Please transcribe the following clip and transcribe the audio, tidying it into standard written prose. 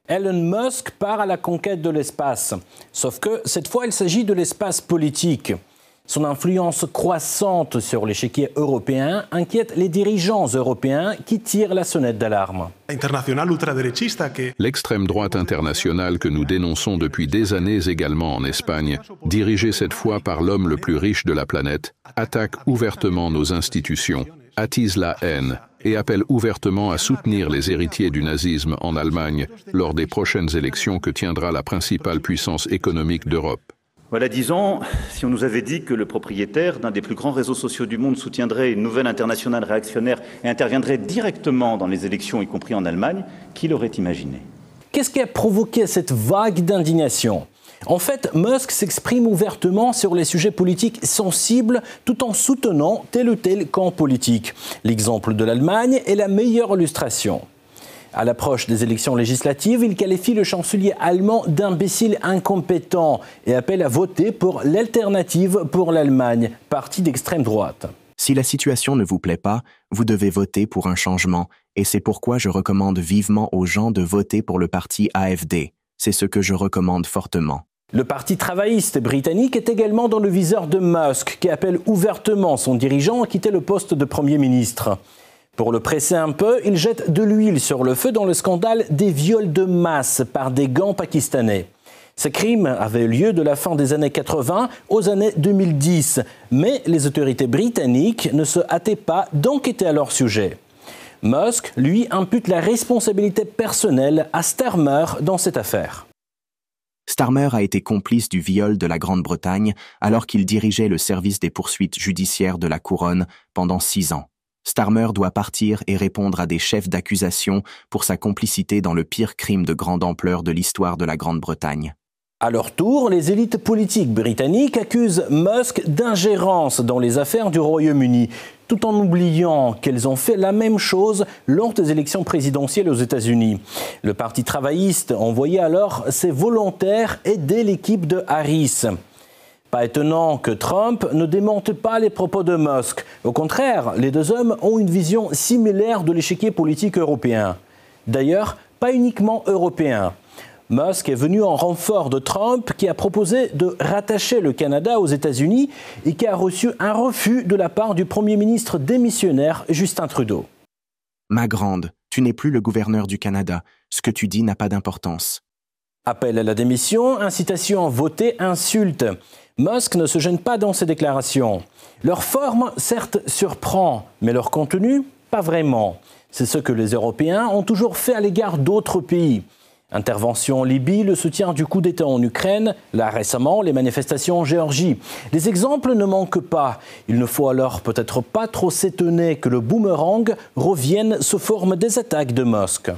Elon Musk part à la conquête de l'espace. Sauf que cette fois, il s'agit de l'espace politique. Son influence croissante sur l'échiquier européen inquiète les dirigeants européens qui tirent la sonnette d'alarme. L'extrême droite internationale que nous dénonçons depuis des années également en Espagne, dirigée cette fois par l'homme le plus riche de la planète, attaque ouvertement nos institutions, attise la haine et appelle ouvertement à soutenir les héritiers du nazisme en Allemagne lors des prochaines élections que tiendra la principale puissance économique d'Europe. Voilà 10 ans, si on nous avait dit que le propriétaire d'un des plus grands réseaux sociaux du monde soutiendrait une nouvelle internationale réactionnaire et interviendrait directement dans les élections, y compris en Allemagne, qui l'aurait imaginé? Qu'est-ce qui a provoqué cette vague d'indignation? En fait, Musk s'exprime ouvertement sur les sujets politiques sensibles tout en soutenant tel ou tel camp politique. L'exemple de l'Allemagne est la meilleure illustration. À l'approche des élections législatives, il qualifie le chancelier allemand d'imbécile incompétent et appelle à voter pour l'Alternative pour l'Allemagne, parti d'extrême droite. Si la situation ne vous plaît pas, vous devez voter pour un changement, et c'est pourquoi je recommande vivement aux gens de voter pour le parti AfD. C'est ce que je recommande fortement. Le parti travailliste britannique est également dans le viseur de Musk, qui appelle ouvertement son dirigeant à quitter le poste de Premier ministre. Pour le presser un peu, il jette de l'huile sur le feu dans le scandale des viols de masse par des gangs pakistanais. Ces crimes avaient lieu de la fin des années 80 aux années 2010, mais les autorités britanniques ne se hâtaient pas d'enquêter à leur sujet. Musk, lui, impute la responsabilité personnelle à Starmer dans cette affaire. Starmer a été complice du viol de la Grande-Bretagne alors qu'il dirigeait le service des poursuites judiciaires de la Couronne pendant 6 ans. Starmer doit partir et répondre à des chefs d'accusation pour sa complicité dans le pire crime de grande ampleur de l'histoire de la Grande-Bretagne. À leur tour, les élites politiques britanniques accusent Musk d'ingérence dans les affaires du Royaume-Uni, tout en oubliant qu'elles ont fait la même chose lors des élections présidentielles aux États-Unis. Le Parti travailliste envoyait alors ses volontaires aider l'équipe de Harris. Pas étonnant que Trump ne démente pas les propos de Musk. Au contraire, les deux hommes ont une vision similaire de l'échiquier politique européen. D'ailleurs, pas uniquement européen. Musk est venu en renfort de Trump qui a proposé de rattacher le Canada aux États-Unis et qui a reçu un refus de la part du Premier ministre démissionnaire Justin Trudeau. Ma grande, tu n'es plus le gouverneur du Canada. Ce que tu dis n'a pas d'importance. Appel à la démission, incitation à voter, insulte. Musk ne se gêne pas dans ses déclarations. Leur forme, certes, surprend, mais leur contenu, pas vraiment. C'est ce que les Européens ont toujours fait à l'égard d'autres pays. Intervention en Libye, le soutien du coup d'État en Ukraine, là récemment, les manifestations en Géorgie. Les exemples ne manquent pas. Il ne faut alors peut-être pas trop s'étonner que le boomerang revienne sous forme des attaques de Musk.